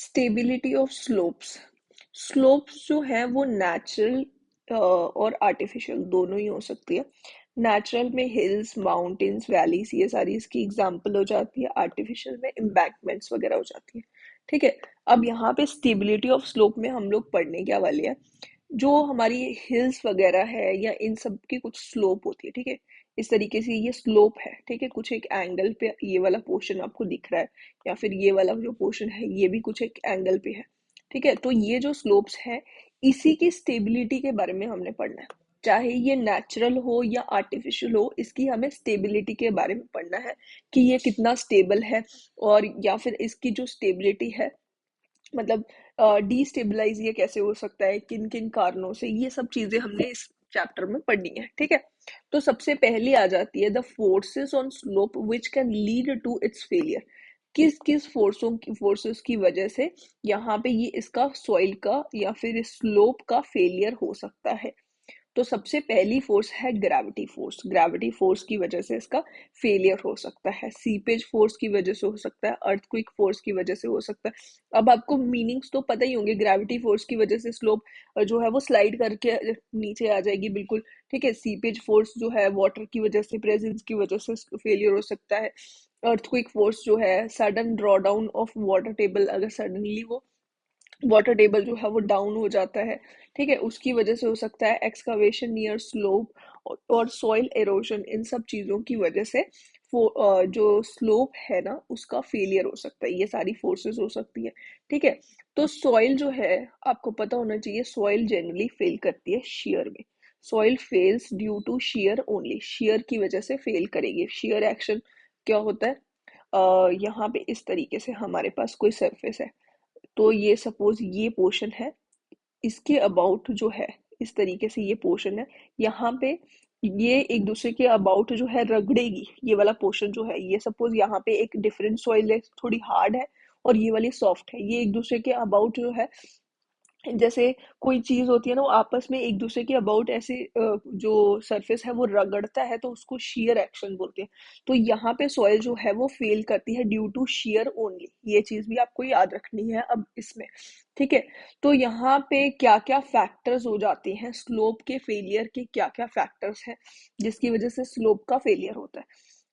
Stability of slopes. Slopes जो है वो नेचुरल और आर्टिफिशियल दोनों ही हो सकती है। नेचुरल में हिल्स, माउंटेन्स, वैलीज, ये सारी इसकी एग्जांपल हो जाती है। आर्टिफिशियल में एम्बैंकमेंट्स वगैरह हो जाती है। ठीक है। अब यहाँ पे स्टेबिलिटी ऑफ स्लोप में हम लोग पढ़ने क्या वाले हैं, जो हमारी हिल्स वगैरह है या इन सब की कुछ स्लोप होती है। ठीक है। इस तरीके से ये स्लोप है। ठीक है। कुछ एक एंगल पे ये वाला पोर्शन आपको दिख रहा है, या फिर ये वाला जो पोर्शन है ये भी कुछ एक एंगल पे है। ठीक है। तो ये जो स्लोप्स है, इसी की स्टेबिलिटी के बारे में हमने पढ़ना है। चाहे ये नेचुरल हो या आर्टिफिशियल हो, इसकी हमें स्टेबिलिटी के बारे में पढ़ना है कि ये कितना स्टेबल है, और या फिर इसकी जो स्टेबिलिटी है, मतलब डिस्टेबलाइज ये कैसे हो सकता है, किन किन कारणों से, ये सब चीजें हमने इस चैप्टर में पढ़नी है। ठीक है। तो सबसे पहले आ जाती है the forces on slope which can lead to its failure. किस किस फोर्सेस की वजह से यहाँ पे ये इसका सॉइल का या फिर स्लोप का फेलियर हो सकता है। तो सबसे पहली फोर्स है ग्रेविटी फोर्स। ग्रेविटी फोर्स की वजह से इसका फेलियर हो सकता है। सीपेज फोर्स की वजह से हो सकता है। अर्थक्विक फोर्स की वजह से हो सकता है। अब आपको मीनिंग्स तो पता ही होंगे। ग्रेविटी फोर्स की वजह से स्लोप जो है वो स्लाइड करके नीचे आ जाएगी, बिल्कुल। ठीक है। सीपेज फोर्स जो है वाटर की वजह से, प्रेजेंस की वजह से फेलियर हो सकता है। अर्थक्विक फोर्स जो है sudden draw down of water table, अगर सडनली वो वाटर टेबल जो है वो डाउन हो जाता है, ठीक है, उसकी वजह से हो सकता है। एक्सकावेशन नियर स्लोप और सॉइल एरोजन, इन सब चीजों की वजह से जो स्लोप है ना उसका फेलियर हो सकता है। ये सारी फोर्सेस हो सकती है। ठीक है। तो सॉइल जो है, आपको पता होना चाहिए, सॉइल जनरली फेल करती है शियर में। Soil fails due to shear only. Shear की वजह से फेल करेगी। शियर एक्शन क्या होता है, यहाँ पे इस तरीके से हमारे पास कोई सरफेस है, तो ये सपोज ये पोर्शन है, इसके अबाउट जो है, इस तरीके से ये पोर्शन है, यहाँ पे ये एक दूसरे के अबाउट जो है रगड़ेगी। ये वाला पोर्शन जो है, ये सपोज यहाँ पे एक डिफरेंट सॉइल है, थोड़ी हार्ड है, और ये वाली सॉफ्ट है। ये एक दूसरे के अबाउट जो है, जैसे कोई चीज होती है ना, वो आपस में एक दूसरे के अबाउट ऐसे जो सरफेस है वो रगड़ता है, तो उसको शियर एक्शन बोलते हैं। तो यहाँ पे सॉइल जो है वो फेल करती है ड्यू टू शियर ओनली। ये चीज भी आपको याद रखनी है अब इसमें। ठीक है। तो यहाँ पे क्या क्या फैक्टर्स हो जाते हैं, स्लोप के फेलियर के क्या क्या फैक्टर्स हैं जिसकी वजह से स्लोप का फेलियर होता है।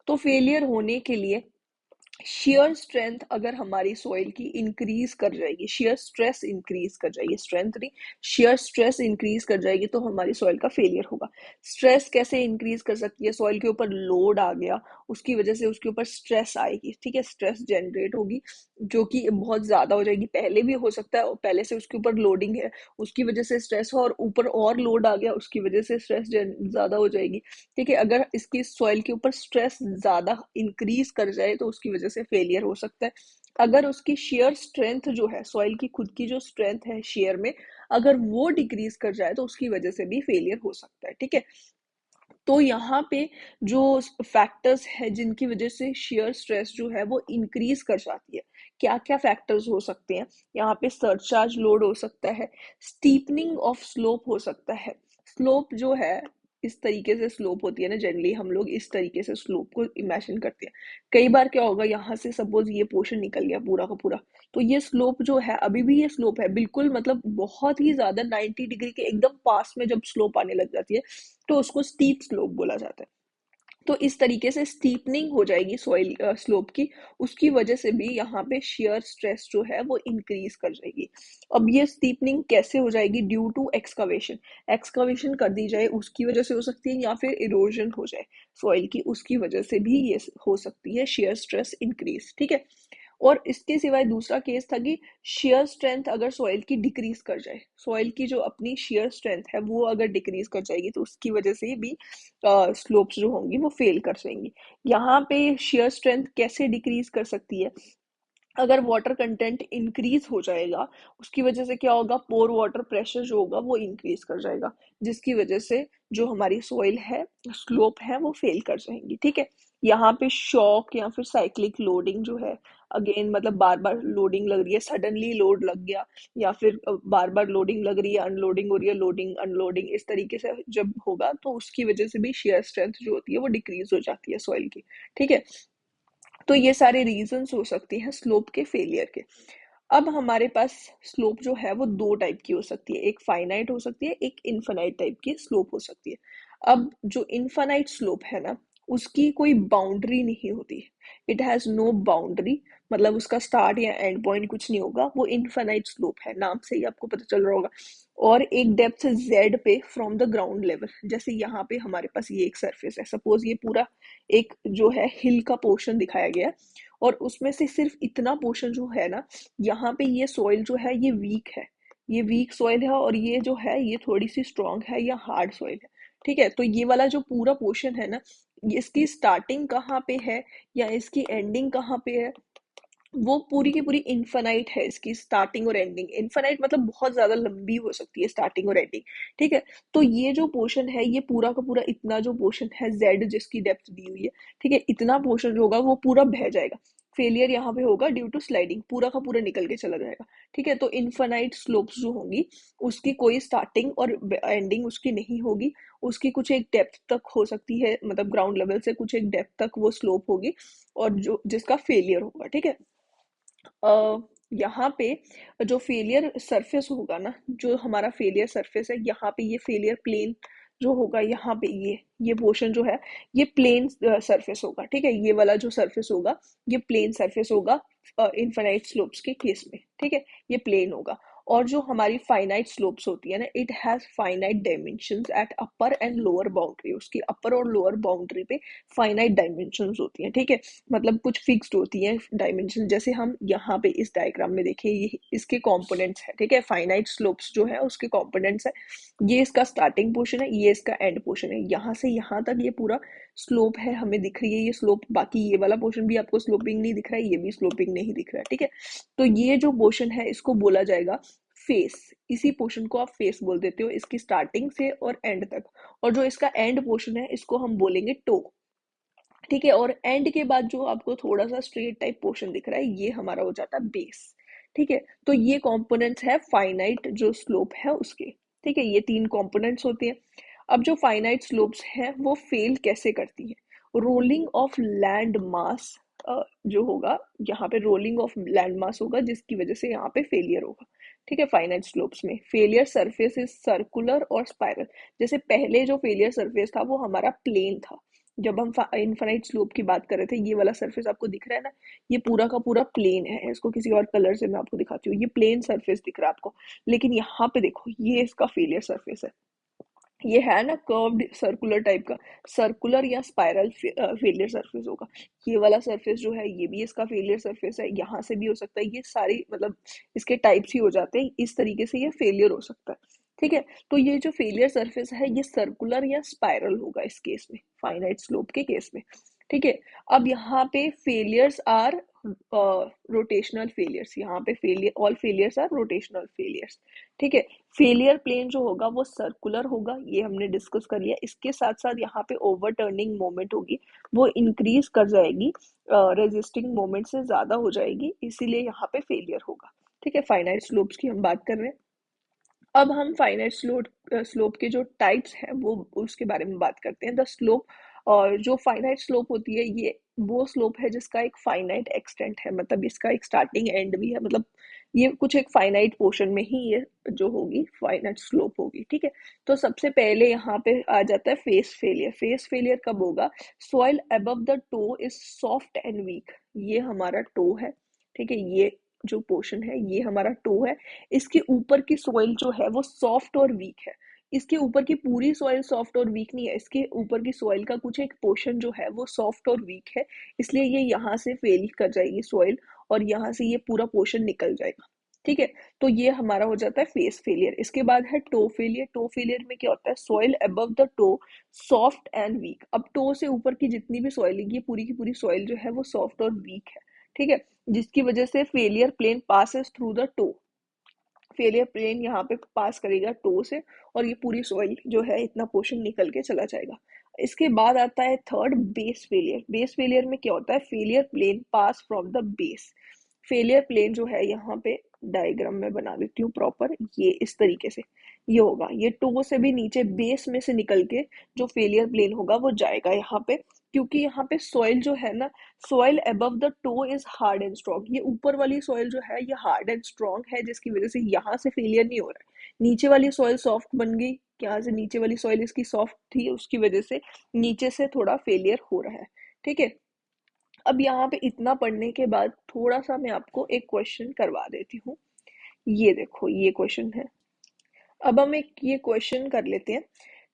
तो फेलियर होने के लिए शेयर स्ट्रेंथ अगर हमारी सॉइल की इंक्रीज कर जाएगी, शेयर स्ट्रेस इंक्रीज कर जाएगी, स्ट्रेंथ नहीं, शेयर स्ट्रेस इंक्रीज कर जाएगी, तो हमारी सॉइल का फेलियर होगा। स्ट्रेस कैसे इंक्रीज कर सकती है, सॉइल के ऊपर लोड आ गया, उसकी वजह से उसके ऊपर स्ट्रेस आएगी। ठीक है। स्ट्रेस जनरेट होगी जो कि बहुत ज्यादा हो जाएगी। पहले भी हो सकता है, पहले से उसके ऊपर लोडिंग है, उसकी वजह से स्ट्रेस हो, और ऊपर और लोड आ गया, उसकी वजह से स्ट्रेस ज्यादा हो जाएगी। ठीक है। अगर इसकी सॉइल के ऊपर स्ट्रेस ज्यादा इंक्रीज कर जाए तो उसकी वजह से फेलियर हो सकता है। अगर उसकी शेयर स्ट्रेंथ जो है, सॉइल की खुद की जो स्ट्रेंथ है शेयर में, अगर वो डिक्रीज कर जाए तो उसकी वजह से भी फेलियर हो सकता है। ठीक है। तो यहाँ पे जो फैक्टर्स है जिनकी वजह से शेयर स्ट्रेस जो है वो इंक्रीज कर जाती है, क्या क्या फैक्टर्स हो सकते हैं, यहाँ पे सरचार्ज लोड हो सकता है, स्टीपनिंग ऑफ स्लोप हो सकता है। स्लोप जो है, इस तरीके से स्लोप होती है ना, जनरली हम लोग इस तरीके से स्लोप को इमेजिन करते हैं। कई बार क्या होगा, यहाँ से सपोज ये पोर्शन निकल गया पूरा का पूरा, तो ये स्लोप जो है, अभी भी ये स्लोप है बिल्कुल, मतलब बहुत ही ज्यादा 90 डिग्री के एकदम पास में जब स्लोप आने लग जाती है तो उसको स्टीप स्लोप बोला जाता है। तो इस तरीके से स्टीपनिंग हो जाएगी सॉइल स्लोप की, उसकी वजह से भी यहाँ पे शेयर स्ट्रेस जो है वो इंक्रीज कर जाएगी। अब ये स्टीपनिंग कैसे हो जाएगी, ड्यू टू एक्सकावेशन। एक्सकावेशन कर दी जाए उसकी वजह से हो सकती है, या फिर इरोजन हो जाए सॉइल की, उसकी वजह से भी ये हो सकती है शेयर स्ट्रेस इंक्रीज। ठीक है। और इसके सिवाय दूसरा केस था कि शेयर स्ट्रेंथ अगर सॉइल की डिक्रीज कर जाए, सॉइल की जो अपनी शेयर स्ट्रेंथ है वो अगर डिक्रीज कर जाएगी, तो उसकी वजह से भी स्लोप्स जो होंगी वो फेल कर जाएंगी। यहाँ पे शेयर स्ट्रेंथ कैसे डिक्रीज कर सकती है, अगर वाटर कंटेंट इंक्रीज हो जाएगा, उसकी वजह से क्या होगा, पोर वाटर प्रेशर जो होगा वो इंक्रीज कर जाएगा, जिसकी वजह से जो हमारी सॉइल है, स्लोप है, वो फेल कर जाएंगी। ठीक है। यहाँ पे शॉक या फिर साइक्लिक लोडिंग जो है, अगेन मतलब बार बार लोडिंग लग रही है, सडनली लोड लग गया, या फिर बार बार लोडिंग लग रही है, अनलोडिंग हो रही है, लोडिंग अनलोडिंग, इस तरीके से जब होगा तो उसकी वजह से भी शेयर स्ट्रेंथ जो होती है वो डिक्रीज हो जाती है सॉइल की। ठीक है। तो ये सारे रीजंस हो सकते हैं स्लोप के फेलियर के। अब हमारे पास स्लोप जो है वो दो टाइप की हो सकती है, एक फाइनाइट हो सकती है, एक इनफाइनाइट टाइप की स्लोप हो सकती है। अब जो इनफाइनाइट स्लोप है ना, उसकी कोई बाउंड्री नहीं होती, इट हैज नो बाउंड्री, मतलब उसका स्टार्ट या एंड पॉइंट कुछ नहीं होगा, वो इनफाइनाइट स्लोप है, नाम से ही आपको पता चल रहा होगा। और एक डेप्थ जेड पे फ्रॉम द ग्राउंड लेवल, जैसे यहाँ पे हमारे पास ये एक सरफेस है, सपोज ये पूरा एक जो है हिल का पोर्शन दिखाया गया है, और उसमें से सिर्फ इतना पोर्शन जो है ना, यहाँ पे ये सॉइल जो है ये वीक है, ये वीक सॉइल है, और ये जो है ये थोड़ी सी स्ट्रांग है या हार्ड सॉइल है। ठीक है, तो ये वाला जो पूरा पोर्शन है ना, इसकी स्टार्टिंग कहाँ पे है या इसकी एंडिंग कहाँ पे है, वो पूरी की पूरी इनफाइनाइट है, इसकी स्टार्टिंग और एंडिंग। इनफाइनाइट मतलब बहुत ज्यादा लंबी हो सकती है स्टार्टिंग और एंडिंग। ठीक है, तो ये जो पोर्शन है, ये पूरा का पूरा इतना जो पोर्शन है जेड जिसकी डेप्थ दी हुई है, ठीक है, इतना पोर्शन जो होगा वो पूरा बह जाएगा। फेलियर यहाँ पे होगा ड्यू टू स्लाइडिंग, पूरा का पूरा निकल के चला जाएगा। ठीक है, तो इनफाइनाइट स्लोप्स जो होंगी, उसकी कोई स्टार्टिंग और एंडिंग उसकी नहीं होगी, उसकी कुछ एक डेप्थ तक हो सकती है, मतलब ग्राउंड लेवल से कुछ एक डेप्थ तक वो स्लोप होगी, और जो जिसका फेलियर होगा। ठीक है, अ, यहाँ पे जो फेलियर सरफेस होगा ना, जो हमारा फेलियर सरफेस है, यहाँ पे ये फेलियर प्लेन जो होगा, यहाँ पे ये पोर्शन जो है, ये प्लेन सरफेस होगा। ठीक है, ये वाला जो सरफेस होगा, ये प्लेन सरफेस होगा इनफाइनाइट स्लोप्स के केस में। ठीक है, ये प्लेन होगा। और जो हमारी फाइनाइट स्लोप्स होती है ना, it has finite dimensions at upper and lower boundary, उसकी अपर और लोअर बाउंड्री पे फाइनाइट डायमेंशंस होती हैं। ठीक है, मतलब कुछ फिक्स्ड होती हैं डायमेंशन, जैसे हम यहाँ पे इस डायग्राम में देखें, ये इसके कंपोनेंट्स है। ठीक है, फाइनाइट स्लोप्स जो है उसके कंपोनेंट्स है, ये इसका स्टार्टिंग पोर्शन है, ये इसका एंड पोर्शन है, यहाँ से यहाँ तक ये पूरा स्लोप है, हमें दिख रही है ये स्लोप। बाकी ये वाला पोर्शन भी आपको स्लोपिंग नहीं दिख रहा है, ये भी स्लोपिंग नहीं दिख रहा है। ठीक है, तो ये जो पोर्शन है इसको बोला जाएगा फेस, इसी पोर्शन को आप फेस बोल देते हो, इसकी स्टार्टिंग से और एंड तक। और जो इसका एंड पोर्शन है इसको हम बोलेंगे टो। ठीक है, और एंड के बाद जो आपको थोड़ा सा स्ट्रेट टाइप पोर्शन दिख रहा है, ये हमारा हो जाता है बेस। ठीक है, तो ये कंपोनेंट्स है फाइनाइट जो स्लोप है उसके। ठीक है, ये तीन कंपोनेंट्स होते हैं। अब जो फाइनाइट स्लोप्स है वो फेल कैसे करती है, रोलिंग ऑफ लैंड मास जो होगा, यहाँ पे रोलिंग ऑफ लैंड मास होगा, जिसकी वजह से यहाँ पे फेलियर होगा। ठीक है, फाइनाइट स्लोप्स में फेलियर सरफेस इज सर्कुलर और स्पाइरल। जैसे पहले जो फेलियर सरफेस था वो हमारा प्लेन था, जब हम इनफाइनाइट स्लोप की बात कर रहे थे, ये वाला सरफेस आपको दिख रहा है ना, ये पूरा का पूरा प्लेन है। इसको किसी और कलर से मैं आपको दिखाती हूँ, ये प्लेन सरफेस दिख रहा है आपको, लेकिन यहाँ पे देखो ये इसका फेलियर सरफेस है, ये है ना कर्व्ड सर्कुलर टाइप का, सर्कुलर या स्पाइरल फेलियर सरफेस होगा। ये वाला सरफेस जो है ये भी इसका फेलियर सरफेस है, यहाँ से भी हो सकता है, ये सारी मतलब इसके टाइप्स ही हो जाते हैं, इस तरीके से ये फेलियर हो सकता है। ठीक है, तो ये जो फेलियर सरफेस है ये सर्कुलर या स्पाइरल होगा इस केस में, फाइनाइट स्लोप के केस में। ठीक है, अब यहाँ पे फेलियर्स आर रोटेशनल फेलियर्स, यहाँ पे failure, all failures are rotational failures. ठीक है, फेलियर प्लेन जो होगा वो सर्कुलर होगा, ये हमने डिस्कस कर लिया। इसके साथ साथ यहाँ पे ओवरटर्निंग मोमेंट होगी, वो इंक्रीज कर जाएगी, रेजिस्टिंग मोमेंट से ज्यादा हो जाएगी, इसीलिए यहाँ पे फेलियर होगा। ठीक है, फाइनाइट स्लोप्स की हम बात कर रहे हैं। अब हम फाइनाइट स्लोप के जो टाइप्स हैं वो उसके बारे में बात करते हैं। द स्लोप, और जो फाइनाइट स्लोप होती है ये वो स्लोप है जिसका एक फाइनाइट एक्सटेंट है, मतलब इसका एक स्टार्टिंग एंड भी है, मतलब ये कुछ एक फाइनाइट पोर्शन में ही ये जो होगी फाइनाइट स्लोप होगी। ठीक है, तो सबसे पहले यहाँ पे आ जाता है फेस फेलियर। फेस फेलियर कब होगा, soil above the toe is soft and weak, ये हमारा टो है। ठीक है, ये जो पोर्शन है ये हमारा टो है, इसके ऊपर की सॉइल जो है वो सॉफ्ट और वीक है। इसके ऊपर की पूरी सॉइल सॉफ्ट और वीक नहीं है, इसके ऊपर की सॉइल का कुछ एक पोर्शन जो है वो सॉफ्ट और वीक है, इसलिए ये यहाँ से फेल कर जाएगी सॉइल, और यहाँ से ये पूरा पोर्शन निकल जाएगा। ठीक है, तो ये हमारा हो जाता है फेस फेलियर। इसके बाद है टो फेलियर। टो फेलियर में क्या होता है, soil above the toe soft and weak. अब टो से ऊपर की जितनी भी सॉइल है, ये पूरी की पूरी सॉइल जो है वो सॉफ्ट और वीक है। ठीक है, जिसकी वजह से failure plane passes through the toe, failure plane यहाँ पे पास करेगा टो से, और ये पूरी सॉइल जो है इतना पोर्शन निकल के चला जाएगा। इसके बाद आता है third, base failure. Base failure में क्या होता है, failure plane pass from the base. Failure plane जो है यहाँ पे डायग्राम में बना देती हूँ प्रॉपर, ये इस तरीके से ये होगा, ये टो से भी नीचे बेस में से निकल के जो फेलियर प्लेन होगा वो जाएगा यहाँ पे, क्योंकि यहाँ पे सॉइल जो है ना, soil above the toe is hard and strong, ये ऊपर वाली सॉइल जो है ये हार्ड एंड स्ट्रॉन्ग है, जिसकी वजह से यहाँ से फेलियर नहीं हो रहा है। नीचे वाली सॉइल सॉफ्ट बन गई, यहाँ से नीचे वाली सॉइल इसकी सॉफ्ट थी, उसकी वजह से नीचे से थोड़ा फेलियर हो रहा है। ठीक है, अब यहाँ पे इतना पढ़ने के बाद थोड़ा सा मैं आपको एक क्वेश्चन करवा देती हूँ। ये देखो, ये क्वेश्चन है। अब हम एक ये क्वेश्चन कर लेते हैं।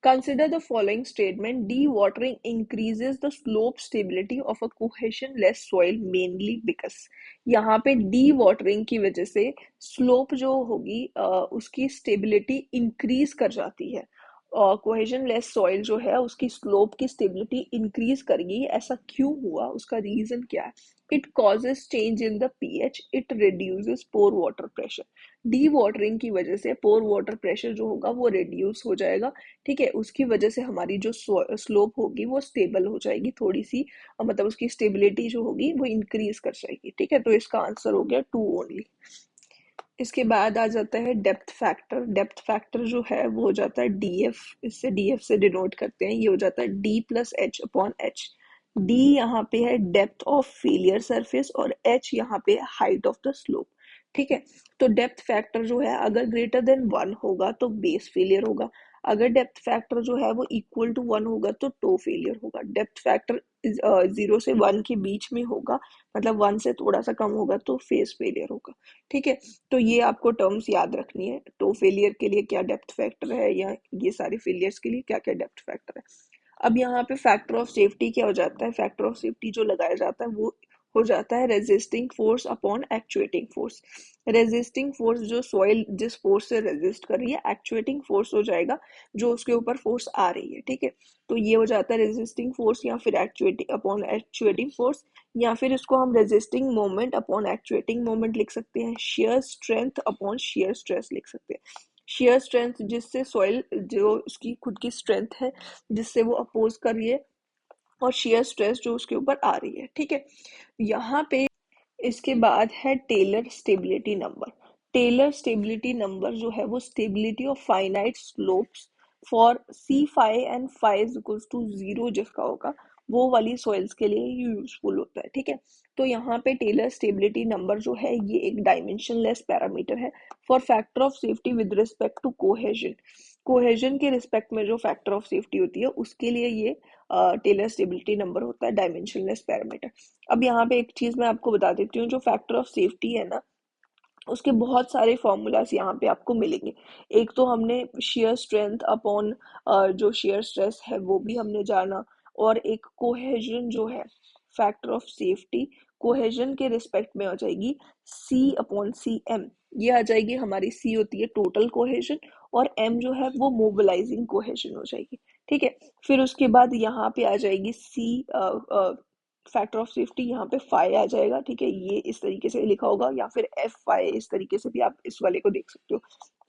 Consider the following statement, D watering increases the slope stability of a cohesion less soil mainly because. यहाँ पे डी वाटरिंग की वजह से स्लोप जो होगी उसकी स्टेबिलिटी इंक्रीज कर जाती है। कोहेजन लेस सॉइल जो है उसकी स्लोप की स्टेबिलिटी इंक्रीज करेगी। ऐसा क्यों हुआ, उसका रीजन क्या है? It causes change in the pH, it reduces pore water pressure. Dewatering की वजह से पोर वाटर प्रेशर जो होगा वो रिड्यूस हो जाएगा। ठीक है, उसकी वजह से हमारी जो स्लोप होगी वो स्टेबल हो जाएगी थोड़ी सी, मतलब उसकी स्टेबिलिटी जो होगी वो इंक्रीज कर जाएगी। ठीक है, तो इसका आंसर हो गया 2 ओनली। इसके बाद आ जाता है डेप्थ फैक्टर। डेप्थ फैक्टर जो है वो हो जाता है डीएफ, इससे डीएफ से डिनोट करते हैं, ये हो जाता है D plus H upon H. D यहाँ पे है डेप्थ ऑफ फेलियर सरफेस और एच यहाँ पे हाइट ऑफ द स्लोप। ठीक है, तो डेप्थ फैक्टर जो है अगर ग्रेटर देन 1 होगा तो बेस फेलियर होगा, अगर डेप्थ फैक्टर जो है वो इक्वल टू 1 होगा तो टो फेलियर होगा। डेप्थ फैक्टर 0 से 1 के बीच में होगा, मतलब 1 से थोड़ा सा कम होगा तो फेस फेलियर होगा। ठीक है, तो ये आपको टर्म्स याद रखनी है, टो फेलियर के लिए क्या डेप्थ फैक्टर है, या ये सारे फेलियर्स के लिए क्या क्या डेप्थ फैक्टर है। अब यहाँ पे फैक्टर ऑफ सेफ्टी क्या हो जाता है? फैक्टर ऑफ सेफ्टी जो लगाया जाता है वो हो जाता है resisting force upon actuating force. Resisting force जो सॉइल जिस फोर्स से रेजिस्ट कर रही है, एक्चुएटिंग फोर्स हो जाएगा जो उसके ऊपर फोर्स आ रही है। ठीक है, तो ये हो जाता है रेजिस्टिंग फोर्स या फिर एक्चुएटिंग अपॉन एक्चुएटिंग फोर्स, या फिर इसको हम resisting moment upon actuating moment लिख सकते हैं। Shear strength upon shear stress लिख सकते हैं। शेयर स्ट्रेंथ जिससे सॉइल जो उसकी खुद की स्ट्रेंथ है जिससे वो अपोज कर रही है, और शेयर स्ट्रेस जो उसके ऊपर आ रही है। ठीक है, यहाँ पे इसके बाद है Taylor stability number. Taylor stability number जो है वो stability of finite slopes for C phi and phi is equals to 0 जिसका होगा, वो वाली सॉइल्स के लिए यूजफुल होता है। ठीक है, तो यहाँ पे टेलर स्टेबिलिटी नंबर जो है ये एक डायमेंशनलेस पैरामीटर है for factor of safety with respect to cohesion. Cohesion के रिस्पेक्ट में जो फैक्टर ऑफ सेफ्टी होती है उसके लिए ये टेलर स्टेबिलिटी नंबर होता है, डायमेंशनलेस पैरामीटर। अब यहाँ पे एक चीज मैं आपको बता देती हूँ, जो फैक्टर ऑफ सेफ्टी है ना उसके बहुत सारे फॉर्मूलाज यहाँ पे आपको मिलेंगे। एक तो हमने शेयर स्ट्रेंथ अपॉन जो शेयर स्ट्रेस है वो भी हमने जाना, और एक कोहेजन जो है फैक्टर ऑफ सेफ्टी कोहेजन के रिस्पेक्ट में आ जाएगी सी अपॉन सी एम। ये आ जाएगी, हमारी सी होती है टोटल कोहेजन और एम जो है वो मोबिलाइजिंग कोहेजन हो जाएगी। ठीक है, फिर उसके बाद यहाँ पे आ जाएगी सी फैक्टर ऑफ सेफ्टी, यहाँ पे फाई आ जाएगा। ठीक है, ये इस तरीके से लिखा होगा, या फिर एफ फाई, इस तरीके से भी आप इस वाले को देख सकते हो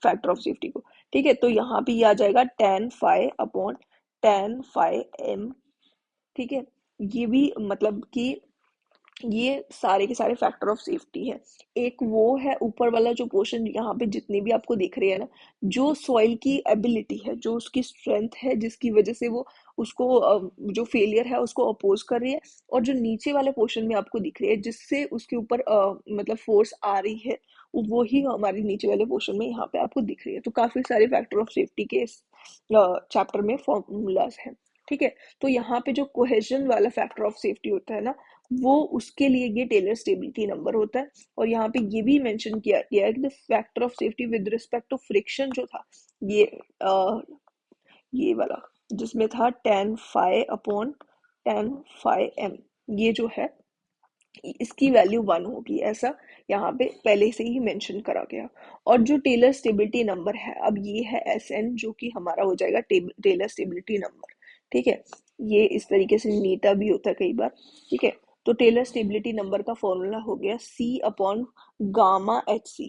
फैक्टर ऑफ सेफ्टी को। ठीक है, तो यहाँ पे ये आ जाएगा tan phi upon tan phi M. ठीक है, ये भी मतलब कि ये सारे के सारे फैक्टर ऑफ सेफ्टी है। एक वो है ऊपर वाला जो पोर्शन यहाँ पे जितने भी आपको दिख रहे हैं ना, जो सॉइल की एबिलिटी है, जो उसकी स्ट्रेंथ है जिसकी वजह से वो उसको जो फेलियर है उसको अपोज कर रही है, और जो नीचे वाले पोर्शन में आपको दिख रही है जिससे उसके ऊपर मतलब फोर्स आ रही है, वो ही हमारे नीचे वाले पोर्शन में यहाँ पे आपको दिख रही है। तो काफी सारे फैक्टर ऑफ सेफ्टी के इस चैप्टर में फॉर्मूलाज हैं। ठीक है, तो यहाँ पे जो कोहेजन वाला फैक्टर ऑफ सेफ्टी होता है ना, वो उसके लिए ये टेलर स्टेबिलिटी नंबर होता है। और यहाँ पे ये भी मेंशन किया गया है कि the factor of safety with respect to friction जो था, ये ये वाला जिसमें था tan phi upon tan phi M, ये जो है इसकी वैल्यू 1 होगी, ऐसा यहाँ पे पहले से ही मेंशन करा गया। और जो टेलर स्टेबिलिटी नंबर है, अब ये है एस एन, जो कि हमारा हो जाएगा टेलर स्टेबिलिटी नंबर। ठीक है, ये इस तरीके से नीटा भी होता है कई बार। ठीक है, तो टेलर स्टेबिलिटी नंबर का फॉर्मूला हो गया सी अपॉन गामा एच सी।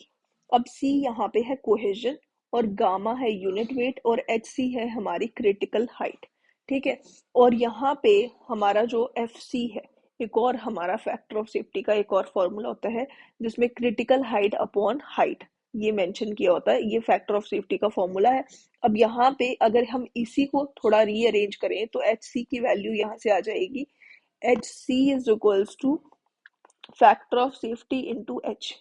अब सी यहाँ पे है कोहेजन, और गामा है यूनिट वेट, और एच सी है हमारी क्रिटिकल हाइट। ठीक है, और यहाँ पे हमारा जो एफ सी है, एक और हमारा फैक्टर ऑफ सेफ्टी का एक और फॉर्मूला होता है जिसमें क्रिटिकल हाइट अपॉन हाइट ये मेंशन किया होता है, ये फैक्टर ऑफ सेफ्टी का फॉर्मूला है। अब यहाँ पे अगर हम इसी को थोड़ा रीअरेंज करें तो एच सी की वैल्यू यहाँ से आ जाएगी, H C is equals to factor of safety into H.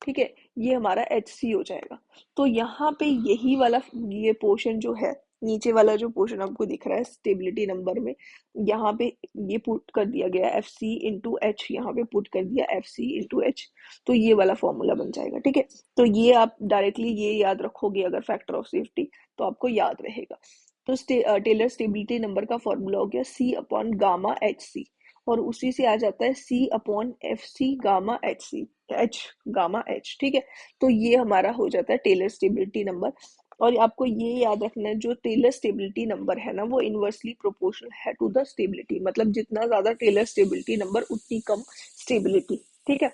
ठीक है, ये हमारा एच सी हो जाएगा। तो यहाँ पे यही वाला ये पोर्शन जो है, नीचे वाला जो पोर्शन आपको दिख रहा है स्टेबिलिटी नंबर में, यहाँ पे ये पुट कर दिया गया एफ सी इंटू एच, यहाँ पे पुट कर दिया एफ सी इंटू एच। तो ये वाला फॉर्मूला बन जाएगा। ठीक है, तो ये आप डायरेक्टली ये याद रखोगे अगर फैक्टर ऑफ सेफ्टी, तो आपको याद रहेगा। तो टेलर स्टेबिलिटी नंबर का फॉर्मूला हो गया C upon gamma H C, और उसी से आ जाता है C upon F C gamma H C, H gamma H. ठीक है, तो ये हमारा हो जाता है टेलर स्टेबिलिटी नंबर। और आपको ये याद रखना है, जो टेलर स्टेबिलिटी नंबर है ना, वो इनवर्सली प्रोपोर्शनल है टू द स्टेबिलिटी, मतलब जितना ज्यादा टेलर स्टेबिलिटी नंबर उतनी कम स्टेबिलिटी। ठीक है,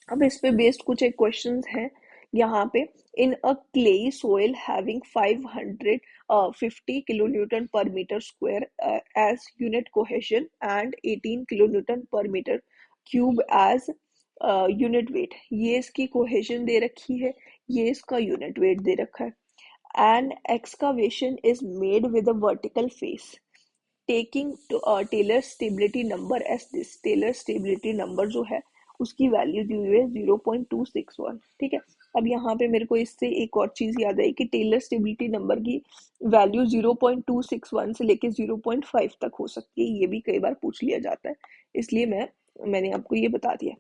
अब इस पे बेस्ड कुछ एक क्वेश्चंस हैं यहाँ पे। In a clay soil having 550 kilonewton per meter square as unit cohesion and 18 kilonewton per meter cube as unit weight, ये इसकी कोहेजन दे रखी है, ये इसका यूनिट वेट दे रखा है। And excavation is made with a vertical face, taking Taylor stability number as this, Taylor stability number जो है उसकी वैल्यू दी हुई है 0.261। ठीक है, अब यहाँ पे मेरे को इससे एक और चीज याद आई कि टेलर स्टेबिलिटी नंबर की वैल्यू 0.261 से लेके 0.5 तक हो सकती है, ये भी कई बार पूछ लिया जाता है, इसलिए मैंने आपको ये बता दिया।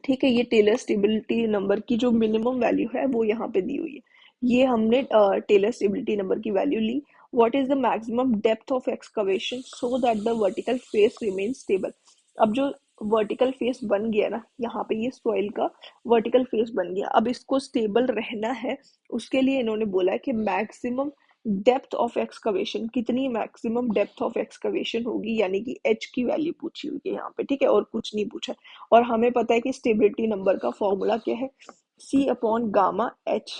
ठीक है, ये टेलर स्टेबिलिटी नंबर की जो मिनिमम वैल्यू है वो यहाँ पे दी हुई है। ये हमने टेलर स्टेबिलिटी नंबर की वैल्यू ली। What is the maximum depth of excavation so that the vertical face remain stable. अब जो वर्टिकल फेस बन गया ना, यहाँ पे ये सॉइल का वर्टिकल फेस बन गया, अब इसको स्टेबल रहना है, उसके लिए इन्होंने बोला है कि मैक्सिमम डेप्थ ऑफ एक्सकवेशन, कितनी मैक्सिमम डेप्थ ऑफ एक्सकवेशन होगी, यानी कि एच की वैल्यू पूछी हुई है यहाँ पे। ठीक है, और कुछ नहीं पूछा। और हमें पता है कि स्टेबिलिटी नंबर का फॉर्मूला क्या है, सी अपॉन गामा एच।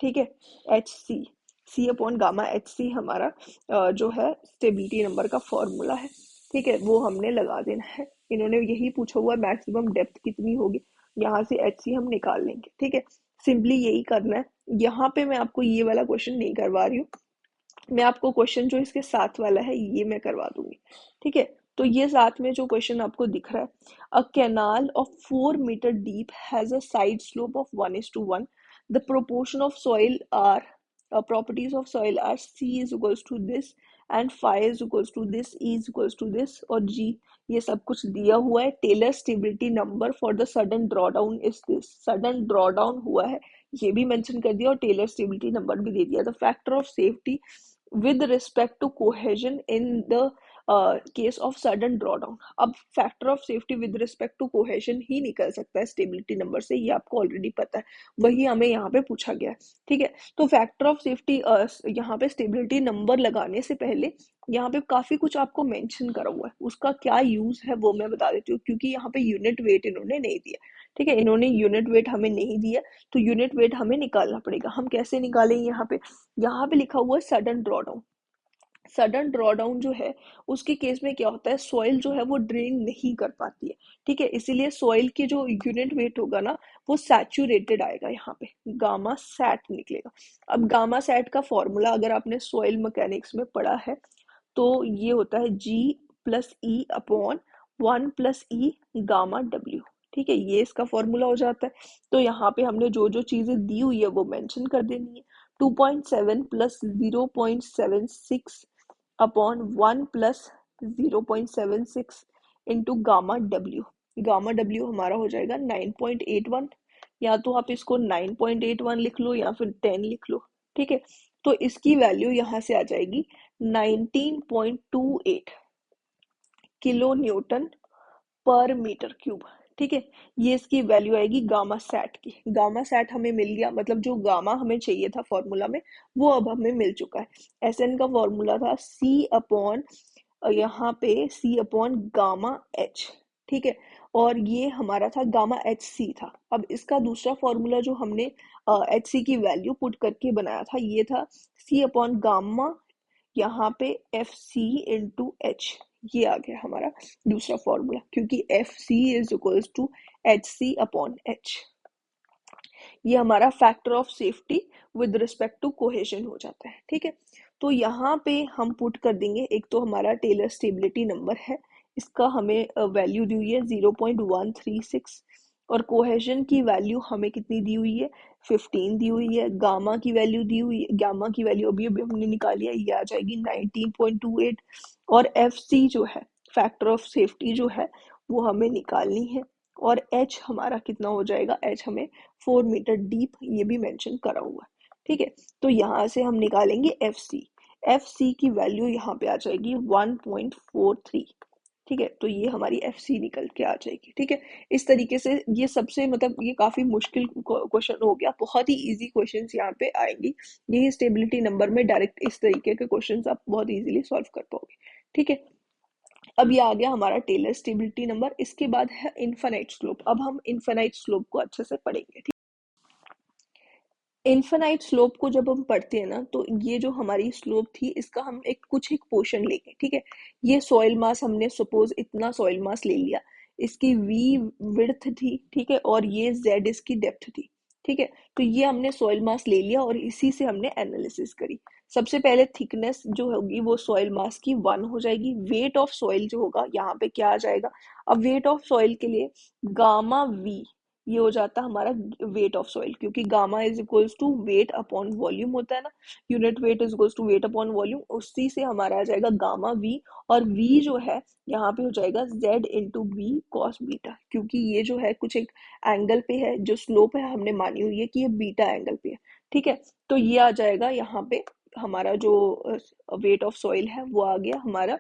ठीक है, एच सी, सी अपॉन गामा एच सी हमारा जो है स्टेबिलिटी नंबर का फॉर्मूला है। ठीक है, वो हमने लगा देना है। इन्होंने यही पूछा हुआ है मैक्सिमम डेप्थ कितनी होगी, यहाँ से एच सी हम निकाल लेंगे। ठीक है, सिंपली यही करना है। यहाँ पे मैं आपको ये वाला क्वेश्चन नहीं करवा रही हूँ, मैं आपको क्वेश्चन जो इसके साथ वाला है ये मैं करवा दूंगी। ठीक है, तो ये साथ में जो क्वेश्चन आपको दिख रहा है, a canal of 4 metre deep has a side slope of 1:1, the proportion of soil are properties of soil are C is equals to this and phi is equals to this, E is equals to this और G, ये सब कुछ दिया हुआ है। Taylor stability number for the sudden drawdown is this, sudden drawdown हुआ है ये भी मेंशन कर दिया और टेलर स्टेबिलिटी नंबर भी दे दिया। The factor of safety with respect to cohesion in the case of sudden drawdown. अब factor of safety with respect to cohesion ही निकल सकता है स्टेबिलिटी नंबर से, ये आपको ऑलरेडी पता है, वही हमें यहाँ पे पूछा गया है। ठीक है, तो फैक्टर ऑफ सेफ्टी यहाँ पे स्टेबिलिटी नंबर लगाने से पहले यहाँ पे काफी कुछ आपको मेंशन करा हुआ है, उसका क्या यूज है वो मैं बता देती हूँ, क्योंकि यहाँ पे यूनिट वेट इन्होंने नहीं दिया। ठीक है, इन्होंने यूनिट वेट हमें नहीं दिया, तो यूनिट वेट हमें निकालना पड़ेगा। हम कैसे निकालेंगे, यहाँ पे लिखा हुआ है सडन ड्रॉडाउन। सडन ड्रॉडाउन जो है उसके केस में क्या होता है, सॉइल जो है वो ड्रेन नहीं कर पाती है। ठीक है, इसीलिए सॉइल की जो यूनिट वेट होगा ना वो सैचुरेटेड आएगा, यहाँ पे गामा सैट निकलेगा। अब गामा सैट का फॉर्मूला अगर आपने सॉइल मैकेनिक्स में पढ़ा है तो ये होता है G प्लस ई अपॉन 1 + E गामा W। ठीक है, ये इसका फॉर्मूला हो जाता है। तो यहाँ पे हमने जो जो चीजें दी हुई है वो मेंशन कर देनी है। 2.7 plus 0.76 upon 1 plus 0.76 into gamma W. Gamma W हमारा हो जाएगा 9.81, या तो आप इसको 9.81 लिख लो या फिर 10 लिख लो। ठीक है, तो इसकी वैल्यू यहाँ से आ जाएगी 19.28 किलो न्यूटन पर मीटर क्यूब। ठीक है, ये इसकी वैल्यू आएगी गामा सैट की। गामा सैट हमें मिल गया, मतलब जो गामा हमें चाहिए था फॉर्मूला में वो अब हमें मिल चुका है। एस एन का फॉर्मूला था सी अपॉन, यहाँ पे सी अपॉन गामा एच। ठीक है, और ये हमारा था गामा एच सी था। अब इसका दूसरा फॉर्मूला जो हमने एच सी की वैल्यू पुट करके बनाया था ये था सी अपॉन गामा, यहाँ पे एफ सी इंटू एच, ये आ गया हमारा दूसरा फॉर्मूला, क्योंकि F C is equals to H C upon H. ये हमारा factor of safety with respect to cohesion हो जाता है, ठीक है। तो यहाँ पे हम पुट कर देंगे, एक तो हमारा टेलर स्टेबिलिटी नंबर है, इसका हमें वैल्यू दी हुई है 0.136, और कोहेशन की वैल्यू हमें कितनी दी हुई है, 15 दी हुई है। गामा की वैल्यू दी हुई है, गामा की वैल्यू अभी अभी हमने निकाली है, ये आ जाएगी 19.28। और एफ सी जो है, फैक्टर ऑफ सेफ्टी जो है, वो हमें निकालनी है। और एच हमारा कितना हो जाएगा, एच हमें 4 मीटर डीप ये भी मेंशन करा हुआ है, ठीक है। तो यहाँ से हम निकालेंगे एफ सी, एफ सी की वैल्यू यहाँ पे आ जाएगी 1.43, ठीक है। तो ये हमारी एफ सी निकल के आ जाएगी, ठीक है। इस तरीके से ये सबसे मतलब ये काफी मुश्किल क्वेश्चन हो गया, बहुत ही इजी क्वेश्चंस यहाँ पे आएंगी। यही स्टेबिलिटी नंबर में डायरेक्ट इस तरीके के क्वेश्चंस आप बहुत इजीली सॉल्व कर पाओगे, ठीक है। अब ये आ गया हमारा टेलर स्टेबिलिटी नंबर। इसके बाद है इनफाइनाइट स्लोप। अब हम इनफाइनाइट स्लोप को अच्छे से पढ़ेंगे, ठीक। इनफाइनाइट स्लोप को जब हम पढ़ते हैं ना, तो ये जो हमारी स्लोप थी, इसका हम एक पोर्शन लेंगे, ठीक है। ये सॉइल मास, हमने सपोज इतना सॉइल मास ले लिया, इसकी वी विड्थ थी, ठीक है, और ये जेड इसकी डेप्थ थी, ठीक है। तो ये हमने सॉइल मास ले लिया और इसी से हमने एनालिसिस करी। सबसे पहले थिकनेस जो होगी वो सॉइल मास की 1 हो जाएगी। वेट ऑफ सॉइल जो होगा यहाँ पे क्या आ जाएगा, अब वेट ऑफ सॉइल के लिए गामा वी, ये हो जाता है हमारा वेट ऑफ सॉइल, क्योंकि gamma is equals to weight upon volume होता है ना, unit weight is equals to weight upon volume, उसी से हमारा आ जाएगा गामा वी। और वी जो है यहाँ पे हो जाएगा Z into B cos beta, क्योंकि ये जो है कुछ एक एंगल पे है, जो स्लोप है हमने मानी हुई है कि ये बीटा एंगल पे है, ठीक है। तो ये आ जाएगा यहाँ पे हमारा जो वेट ऑफ सॉइल है वो आ गया हमारा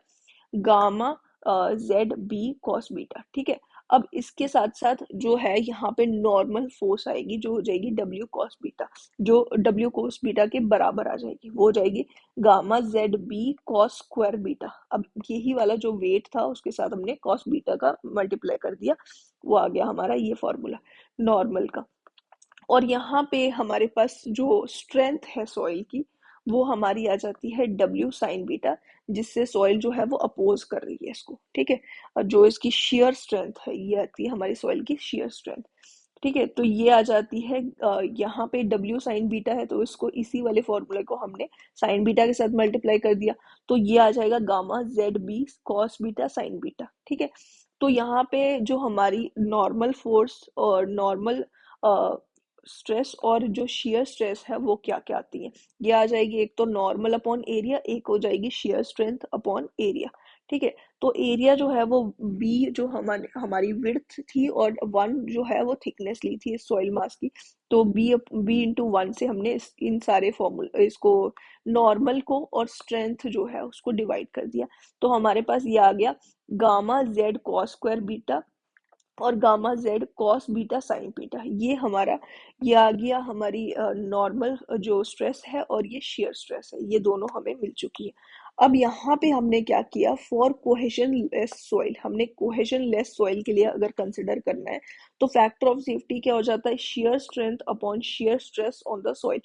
gamma Z B cos beta, ठीक है। अब इसके साथ साथ जो है यहाँ पे नॉर्मल फोर्स आएगी, जो हो जाएगी डब्ल्यू कॉस बीटा, जो डब्ल्यू कॉस बीटा के बराबर आ जाएगी, वो हो जाएगी gamma Z B cos square beta. अब यही वाला जो वेट था उसके साथ हमने कॉस बीटा का मल्टीप्लाई कर दिया, वो आ गया हमारा ये फॉर्मूला नॉर्मल का। और यहाँ पे हमारे पास जो स्ट्रेंथ है सॉइल की, वो हमारी आ जाती है डब्ल्यू साइन बीटा, जिससे सॉइल जो है वो अपोज कर रही है इसको, ठीक है। और जो इसकी शेयर स्ट्रेंथ है, ये आती है हमारी सॉइल की शेयर स्ट्रेंथ, ठीक है। तो ये आ जाती है यहाँ पे डब्ल्यू साइन बीटा है, तो इसको इसी वाले फॉर्मूले को हमने साइन बीटा के साथ मल्टीप्लाई कर दिया, तो ये आ जाएगा gamma Z B cos beta sine beta, ठीक है। तो यहाँ पे जो हमारी नॉर्मल फोर्स और नॉर्मल स्ट्रेस और जो शियर स्ट्रेस है वो क्या क्या आती है, ये आ जाएगी एक तो नॉर्मल अपॉन एरिया, एक हो जाएगी शियर स्ट्रेंथ अपॉन एरिया, ठीक है। तो एरिया जो है वो बी जो हमारी विड्थ थी, और 1 जो है वो थिकनेस ली थी इस सॉइल मास की, तो बी इंटू 1 से हमने इन सारे फॉर्मूला इसको नॉर्मल को और स्ट्रेंथ जो है उसको डिवाइड कर दिया। तो हमारे पास ये आ गया gamma Z cos square beta और gamma Z cos beta sine beta, ये आ गया हमारी नॉर्मल जो स्ट्रेस है और ये शेयर स्ट्रेस है, ये दोनों हमें मिल चुकी है। अब यहाँ पे हमने क्या किया, फॉर कोहेशन लेस सॉइल, हमने कोहेशन लेस सॉइल के लिए अगर कंसिडर करना है, तो फैक्टर ऑफ सेफ्टी क्या हो जाता है, shear strength upon shear stress on the soil.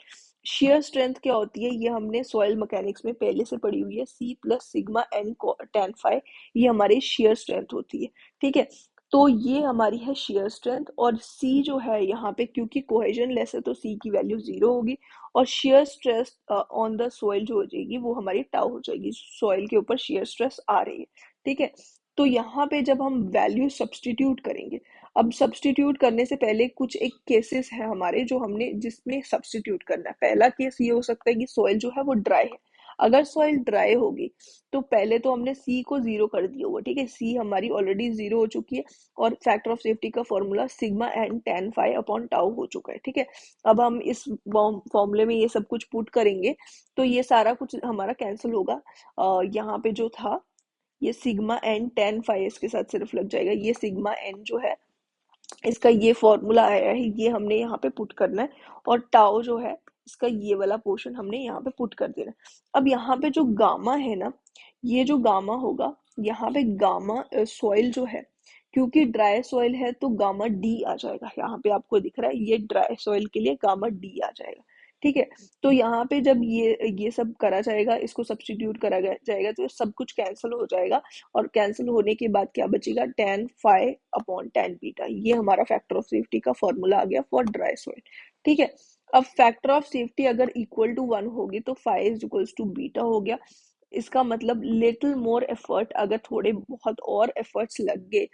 Shear strength क्या होती है, ये हमने सॉइल मैकेनिक्स में पहले से पढ़ी हुई है, C plus sigma N tan phi, ये हमारी शेयर स्ट्रेंथ होती है, ठीक है। तो ये हमारी है शेयर स्ट्रेंथ, और सी जो है यहाँ पे क्योंकि कोहेजन लेस है तो सी की वैल्यू 0 होगी, और shear stress on the soil जो हो जाएगी वो हमारी टाउ हो जाएगी, सॉइल के ऊपर शेयर स्ट्रेस आ रही है, ठीक है। तो यहाँ पे जब हम वैल्यू सब्सटीट्यूट करेंगे, अब सब्सटीट्यूट करने से पहले कुछ एक केसेस है हमारे जो हमने जिसमें सब्सटीट्यूट करना है। पहला केस ये हो सकता है कि सॉइल जो है वो ड्राई है, अगर सॉइल ड्राई होगी तो पहले तो हमने सी को 0 कर दिया हुआ, ठीक है, सी हमारी ऑलरेडी 0 हो चुकी है, और फैक्टर ऑफ सेफ्टी का formula sigma N tan phi upon tau हो चुका है, ठीक है। अब हम इस फॉर्मूले में ये सब कुछ पुट करेंगे तो ये सारा कुछ हमारा कैंसिल होगा। यहाँ पे जो था ये सिग्मा एन टेन फाइव इसके साथ सिर्फ लग जाएगा, ये सिग्मा एन जो है इसका ये फॉर्मूला आया है, ये हमने यहाँ पे पुट करना है, और टाउ जो है इसका ये वाला पोर्शन हमने यहाँ पे पुट कर देना है। अब यहाँ पे जो गामा है ना, ये जो गामा होगा, यहाँ पे गामा सॉइल जो है, क्योंकि ड्राई सॉइल है तो गामा डी आ जाएगा, यहाँ पे आपको दिख रहा है ये ड्राई सॉइल के लिए गामा डी आ जाएगा, ठीक है। तो यहाँ पे जब ये सब करा जाएगा, इसको सब्स्टिट्यूट करा जाएगा, तो सब कुछ कैंसिल हो जाएगा, और कैंसिल होने के बाद क्या बचेगा, tan phi upon tan beta. ये हमारा फैक्टर ऑफ सेफ्टी का फॉर्मूला आ गया फॉर ड्राई सॉइल। ठीक है। अब फैक्टर ऑफ सेफ्टी अगर इक्वल टू 1 होगी तो phi is equals to beta हो गया। इसका मतलब लिटिल मोर एफर्ट, अगर थोड़े बहुत और एफर्ट्स लग गए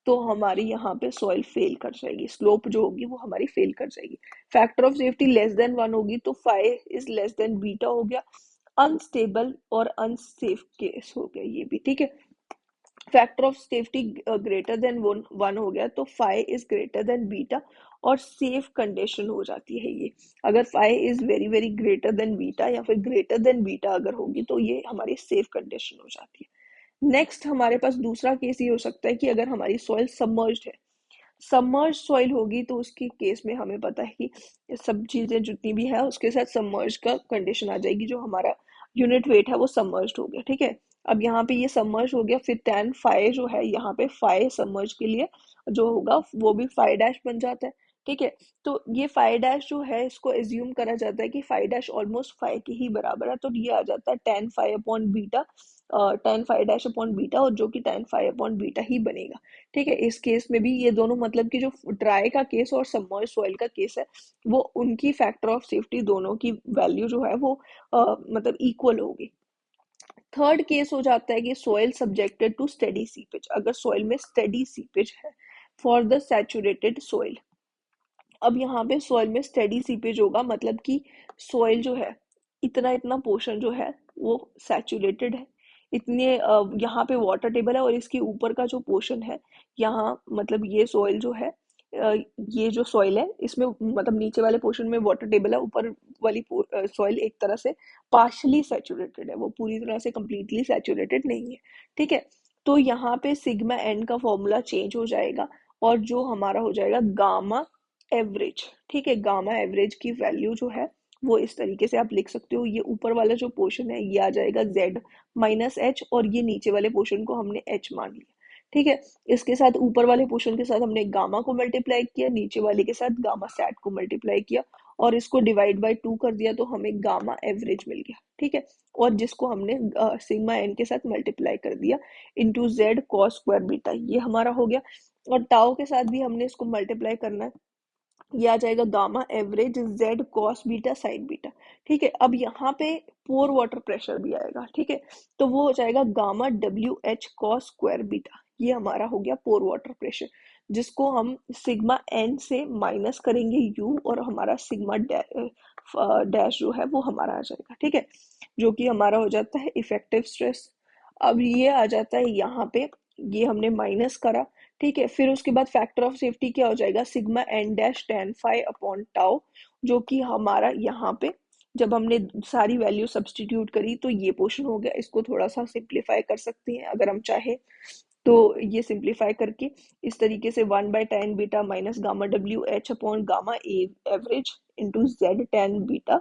तो हमारी यहाँ पे सॉइल फेल कर जाएगी, स्लोप जो होगी वो हमारी फेल कर जाएगी। Factor of safety less than 1 होगी तो five is less than beta हो गया। अनस्टेबल और अनसेफ केस हो गया ये भी। ठीक है। Factor of safety greater than 1 हो गया तो five is greater than beta, और सेफ कंडीशन हो जाती है ये। अगर five is very very greater than beta या फिर ग्रेटर देन बीटा अगर होगी तो ये हमारी सेफ कंडीशन हो जाती है। नेक्स्ट हमारे पास दूसरा केस ये हो सकता है कि अगर हमारी सॉइल सबमर्ज्ड है, सबमर्ज सॉइल होगी तो उसके केस में हमें पता है कि सब चीजें जितनी भी है उसके साथ सबमर्ज का कंडीशन आ जाएगी, जो हमारा यूनिट वेट है वो सबमर्ज हो गया। ठीक है। अब यहाँ पे ये सबमर्ज हो गया, फिर tan फाइ जो है यहाँ पे फाइ सबमर्ज के लिए जो होगा वो भी फाइ डैश बन जाता है। ठीक है। तो ये फाइ डैश जो है इसको एज्यूम करा जाता है कि फाइ डैश ऑलमोस्ट फाइ के ही बराबर है, तो ये आ जाता है tan phi upon beta, tan phi dash upon beta, और जो कि tan फाइ अपॉन बीटा ही बनेगा। ठीक है। इस केस में भी ये दोनों मतलब कि जो ड्राई का केस और सबमर्ज सॉइल का केस है वो उनकी फैक्टर ऑफ सेफ्टी दोनों की वैल्यू जो है वो मतलब इक्वल होगी। थर्ड केस हो जाता है कि soil subjected to steady seepage, अगर सॉइल में स्टेडी सीपेज है फॉर द सैचुरेटेड सॉइल। अब यहाँ पे सॉइल में स्टेडी सीपेज होगा, मतलब कि सॉइल जो है इतना इतना पोर्शन जो है वो सैचुरेटेड है, इतने यहाँ पे वाटर टेबल है, और इसके ऊपर का जो पोर्शन है यहाँ मतलब ये सॉइल जो है ये जो सॉइल है इसमें मतलब नीचे वाले पोर्शन में वाटर टेबल है, ऊपर वाली सॉइल एक तरह से पार्शली सैचुरेटेड है, वो पूरी तरह से कंप्लीटली सैचुरेटेड नहीं है। ठीक है। तो यहाँ पे सिग्मा एन का फॉर्मूला चेंज हो जाएगा, और जो हमारा हो जाएगा गामा एवरेज। ठीक है। गामा एवरेज की वैल्यू जो है वो इस तरीके से आप लिख सकते हो, ये ऊपर वाला जो पोर्शन है ये आ जाएगा z माइनस एच, और ये नीचे वाले पोर्शन को हमने h मान लिया। ठीक है। इसके साथ ऊपर वाले पोर्शन के साथ हमने गामा को मल्टीप्लाई किया, नीचे वाले के साथ गामा सैट को मल्टीप्लाई किया, और इसको डिवाइड बाय 2 कर दिया तो हमें गामा एवरेज मिल गया। ठीक है। और जिसको हमने सिग्मा एन के साथ मल्टीप्लाई कर दिया into Z cos square beta, ये हमारा हो गया। और टाउ के साथ भी हमने इसको मल्टीप्लाई करना है, ये आ जाएगा gamma average Z cos beta sine beta. ठीक है। अब यहाँ पे पोर वाटर प्रेशर भी आएगा। ठीक है। तो वो हो जाएगा gamma W H cos square beta, ये हमारा हो गया पोर वाटर प्रेशर, जिसको हम सिग्मा एन से माइनस करेंगे यू, और हमारा सिग्मा डैश जो है वो हमारा आ जाएगा। ठीक है। जो कि हमारा हो जाता है इफेक्टिव स्ट्रेस। अब ये आ जाता है यहाँ पे, ये हमने माइनस करा। ठीक है। फिर उसके बाद फैक्टर ऑफ सेफ्टी क्या हो जाएगा, sigma N dash tan phi upon tau, जो कि हमारा यहाँ पे जब हमने सारी वैल्यू सब्सटीट्यूट करी तो ये पोर्शन हो गया। इसको थोड़ा सा सिंप्लीफाई कर सकते हैं अगर हम चाहे तो, ये सिंप्लीफाई करके इस तरीके से 1/tan beta minus gamma W H upon gamma average into Z tan beta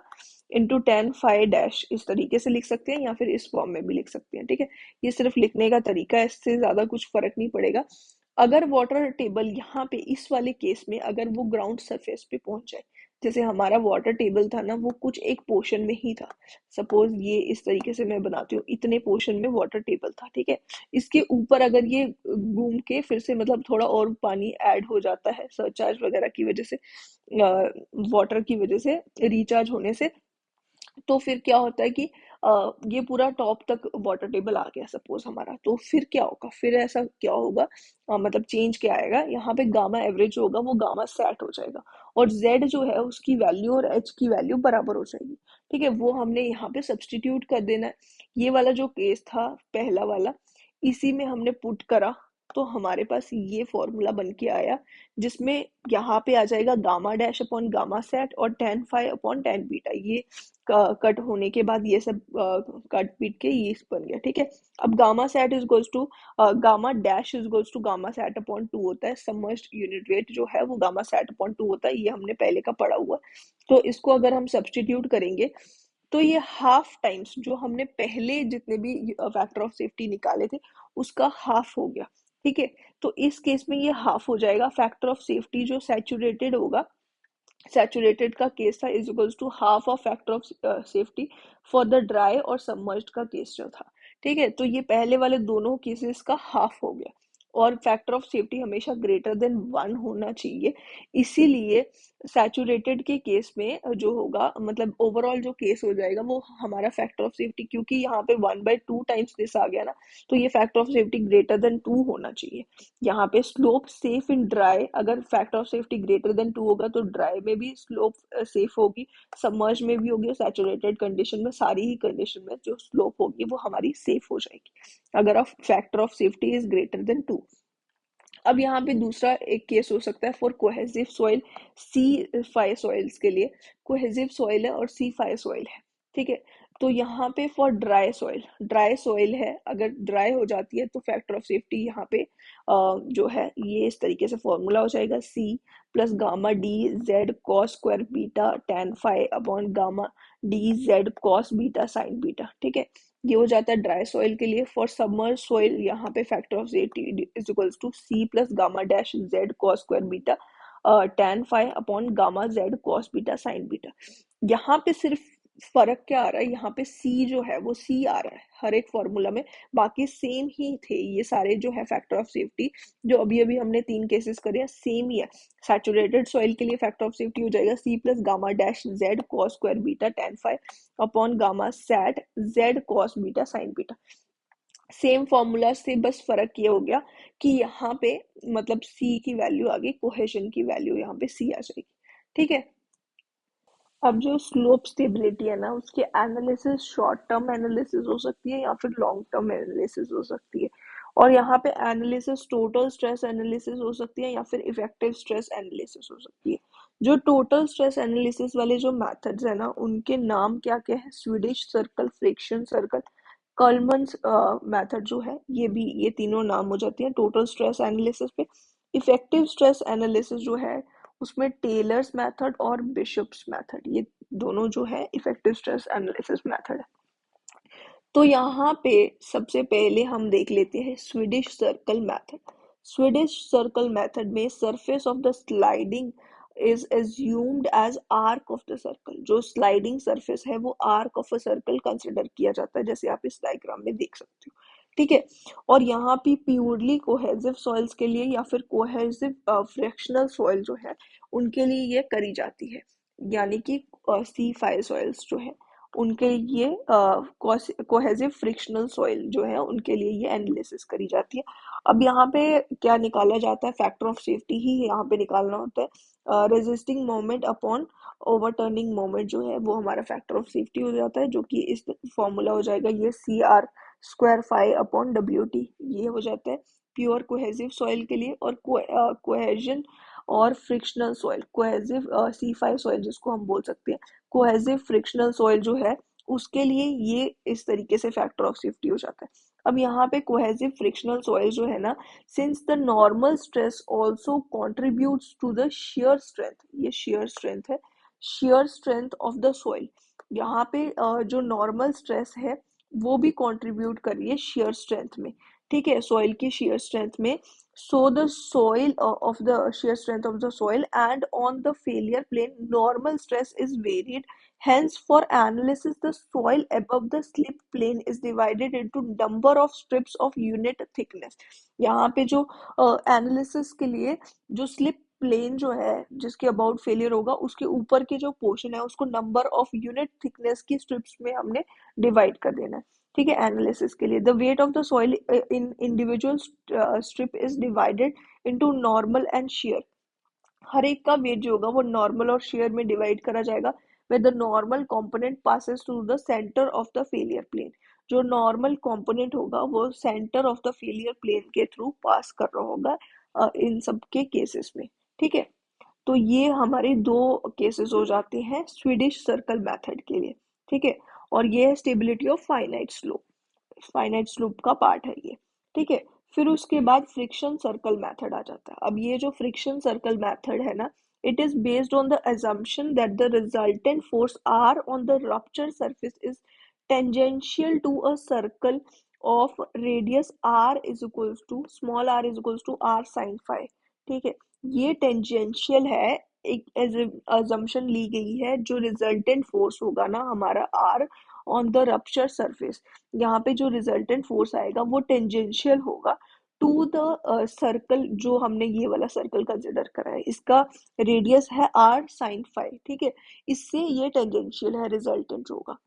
into tan phi dash, इस तरीके से लिख सकते हैं या फिर इस फॉर्म में भी लिख सकते हैं। ठीक है। ये सिर्फ लिखने का तरीका है, इससे ज्यादा कुछ फर्क नहीं पड़ेगा। अगर वाटर टेबल यहाँ पे इस वाले केस में अगर वो ग्राउंड सरफेस पे पहुंच जाए, जैसे हमारा वाटर टेबल था ना वो कुछ एक पोर्शन में ही था, सपोज ये इस तरीके से मैं बनाती हूँ, इतने पोर्शन में वाटर टेबल था। ठीक है। इसके ऊपर अगर ये घूम के फिर से मतलब थोड़ा और पानी ऐड हो जाता है सरचार्ज वगैरह की वजह से, वाटर की वजह से रिचार्ज होने से, तो फिर क्या होता है कि ये पूरा टॉप तक वाटर टेबल आ गया सपोज हमारा, तो फिर क्या होगा, फिर ऐसा क्या होगा, मतलब चेंज क्या आएगा यहाँ पे, गामा एवरेज होगा वो गामा सेट हो जाएगा, और z जो है उसकी वैल्यू और h की वैल्यू बराबर हो जाएगी। ठीक है। वो हमने यहाँ पे सब्सटीट्यूट कर देना है। ये वाला जो केस था पहला वाला, इसी में हमने पुट करा तो हमारे पास ये फॉर्मूला बन के आया, जिसमें यहाँ पे आ जाएगा gamma dash upon gamma sat और tan phi upon tan beta, ये कट होने के बाद ये सब कट पीट के ये बन गया। ठीक है। अब gamma sat is equals to gamma dash is equals to gamma sat upon 2 होता है, सबमर्ज्ड यूनिट वेट जो है वो गामा सेट अपॉन 2 होता है, ये हमने पहले का पढ़ा हुआ। तो इसको अगर हम सब्सटीट्यूट करेंगे तो ये हाफ टाइम्स जो हमने पहले जितने भी फैक्टर ऑफ सेफ्टी निकाले थे उसका हाफ हो गया। ठीक है। तो इस केस में ये हाफ हो जाएगा, फैक्टर ऑफ सेफ्टी जो सैचुरेटेड होगा सैचुरेटेड का केस था is equals to half of factor of safety for the dry और सबमर्ज्ड का केस जो था। ठीक है, तो ये पहले वाले दोनों केसेस का हाफ हो गया, और फैक्टर ऑफ सेफ्टी हमेशा ग्रेटर देन 1 होना चाहिए। इसीलिए सैचुरेटेड के केस में जो होगा, मतलब ओवरऑल जो केस हो जाएगा वो हमारा फैक्टर ऑफ सेफ्टी, क्योंकि यहाँ पे 1/2 टाइम्स दिस आ गया ना, तो ये factor of safety greater than 2 होना चाहिए। यहाँ पे स्लोप सेफ इन ड्राई, अगर factor of safety greater than 2 होगा तो ड्राई में भी स्लोप सेफ होगी, सबमर्ज में भी होगी, सैचुरेटेड कंडीशन में, सारी ही कंडीशन में जो स्लोप होगी वो हमारी सेफ हो जाएगी अगर of factor of safety is greater than 2। अब यहाँ पे दूसरा एक केस हो सकता है for cohesive soil, C5 soils के लिए। कोहेसिव सॉइल है और C5 सॉइल है। ठीक है, तो यहाँ पे फॉर ड्राई सॉइल है, अगर ड्राई हो जाती है तो फैक्टर ऑफ सेफ्टी यहाँ पे जो है ये इस तरीके से फॉर्मूला हो जाएगा, C plus gamma D Z cos square beta tan phi upon gamma D Z cos beta sine beta. ठीक है, ये हो जाता है ड्राई सॉइल के लिए। फॉर सबमर्ज सॉइल यहाँ पे factor of safety is equals to C plus gamma dash Z cos square beta tan phi upon gamma Z cos beta sine beta. यहाँ पे सिर्फ फर्क क्या आ रहा है, यहाँ पे C जो है वो C आ रहा है हर एक फॉर्मूला में, बाकी सेम ही थे ये सारे जो है फैक्टर ऑफ सेफ्टी, जो अभी अभी हमने 3 केसेस करे हैं सेम ही है। सैचुरेटेड सॉइल के लिए फैक्टर ऑफ सेफ्टी हो जाएगा C plus gamma dash Z cos square beta tan phi upon gamma sat Z cos beta sine beta. Same formula से बस फर्क ये हो गया कि यहाँ पे मतलब C की वैल्यू आ गई, कोहेशन की वैल्यू यहाँ पे C आ जाएगी। ठीक है, अब जो स्लोप स्टेबिलिटी है ना, उसके एनालिसिस शॉर्ट टर्म एनालिसिस हो सकती है या फिर लॉन्ग टर्म एनालिसिस हो सकती है। और यहाँ पे एनालिसिस टोटल स्ट्रेस एनालिसिस हो सकती है या फिर इफेक्टिव स्ट्रेस एनालिसिस हो सकती है। जो टोटल स्ट्रेस एनालिसिस वाले जो मेथड्स है ना, उनके नाम क्या क्या है, Swedish circle, friction circle, Culmann's method जो है, ये तीनों नाम हो जाती हैं टोटल स्ट्रेस एनालिसिस पे। इफेक्टिव स्ट्रेस एनालिसिस जो है उसमें टेलर्स मेथड और बिशप्स मेथड, ये दोनों जो है इफेक्टिव स्ट्रेस एनालिसिस मेथड है। तो यहाँ पे सबसे पहले हम देख लेते हैं Swedish circle method. Swedish circle method में surface of the sliding is assumed as arc of the circle. जो स्लाइडिंग सरफेस है वो arc of a circle consider किया जाता है, जैसे आप इस डायग्राम में देख सकते हो। ठीक है, और यहाँ पे प्योरली कोहेसिव सॉइल्स के लिए या फिर कोहेसिव फ्रैक्शनल सॉइल जो है उनके लिए ये करी जाती है, यानी कि C5 सॉइल्स जो है उनके लिए कोहेसिव फ्रिक्शनल सॉइल जो है उनके लिए ये एनालिसिस करी जाती है। अब यहाँ पे क्या निकाला जाता है, फैक्टर ऑफ सेफ्टी ही यहाँ पे निकालना होता है। Resisting moment upon overturning moment जो है वो हमारा फैक्टर ऑफ सेफ्टी हो जाता है, जो कि इस फॉर्मूला हो जाएगा ये CR square five upon WT, ये हो जाता है प्योर कोहेसिव सॉइल के लिए। और कोहेजन और frictional soil, cohesive C5 soil जिसको हम बोल सकते हैं, कोहेसिव फ्रिक्शनल सॉइल जो है उसके लिए ये इस तरीके से फैक्टर ऑफ सेफ्टी हो जाता है। अब यहाँ पे कोहेसिव फ्रिक्शनल सॉइल जो है ना, since the normal stress also contributes to the shear strength, ये shear स्ट्रेंथ है, shear strength of the soil. यहाँ पे जो नॉर्मल स्ट्रेस है वो भी कंट्रीब्यूट कर रही है shear स्ट्रेंथ में। ठीक है, सॉइल की shear स्ट्रेंथ में। so the soil of the shear strength of the soil and on the failure plane normal stress is varied. Hence, for analysis, the soil above the slip plane is divided into number of strips of unit thickness. यहाँ पे जो analysis के लिए जो slip plane जो है जिसके about failure होगा उसके ऊपर के जो पोर्शन है उसको नंबर ऑफ यूनिट थिकनेस की स्ट्रिप्स में हमने डिवाइड कर देना है। ठीक है, एनालिसिस के लिए the weight of the soil in individual strip is divided into normal and shear. हर एक का वेट जो होगा वो नॉर्मल और शेयर में डिवाइड करा जाएगा, where the normal component passes through the center of the failure plane। जो नॉर्मल कंपोनेंट होगा वो centre of the failure plane के थ्रू पास कर रहा होगा इन सब के केसेस में। ठीक है, तो ये हमारे दो केसेस हो जाते हैं स्वीडिश सर्कल मेथड के लिए। ठीक है, और ये है स्टेबिलिटी ऑफ फाइनाइट स्लोप का पार्ट है ये। ठीक है, फिर उसके बाद फ्रिक्शन सर्कल मेथड आ जाता है। अब ये जो फ्रिक्शन सर्कल मेथड है ना, it is based on the assumption that the resultant force R on the rupture surface is tangential to a circle of radius R is equals to small r is equals to R sin phi। ठीक है, ये tangential है एक assumption ली गई है, जो resultant force होगा ना हमारा R on the rupture surface, यहाँ पे जो रिजल्टेंट फोर्स आएगा वो टेंजेंशियल होगा टू द सर्कल, जो हमने ये वाला सर्कल कंसिडर करा है, इसका रेडियस है आर साइन फाइव, ठीक है, इससे ये टेंजेंशियल है रिजल्टेंट होगा,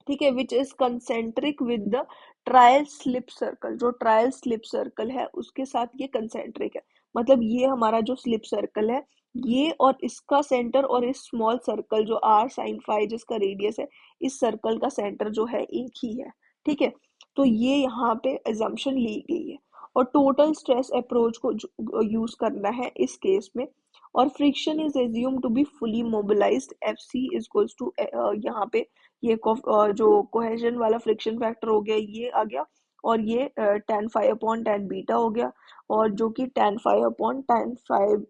ठीक है, which is concentric with the trial slip circle, जो ट्रायल स्लिप सर्कल है उसके साथ ये कंसेंट्रिक है, मतलब ये हमारा जो स्लिप सर्कल है, ये और इसका सेंटर और इस स्मॉल सर्कल जो आर साइन फाइव जिसका रेडियस है, इस सर्कल का सेंटर जो है एक ही है, ठीक है, तो ये यहाँ पे एजम्पशन ली गई है, और टोटल स्ट्रेस अप्रोच को यूज करना है इस केस में, और friction is assumed to be fully mobilised, F C is equals to, यहाँ पे ये जो कोहेजन वाला फ्रिक्शन फैक्टर हो गया ये आ गया, और ये tan five upon tan beta हो गया, और जो कि tan five upon tan five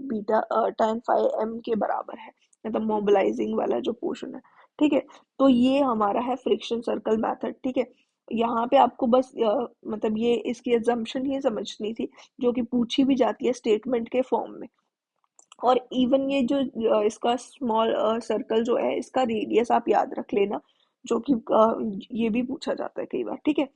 beta tan five m के बराबर है, मतलब मोबिलाइजिंग वाला जो पोर्शन है, ठीक है, तो ये हमारा है फ्रिक्शन सर्कल मेथड, ठीक है, यहाँ पे आपको बस मतलब ये इसकी एजम्पशन ही समझनी थी, जो कि पूछी भी जाती है स्टेटमेंट के फॉर्म में, और इवन ये जो इसका स्मॉल सर्कल जो है, इसका रेडियस आप याद रख लेना, जो कि ये भी पूछा जाता है कई बार, ठीक है।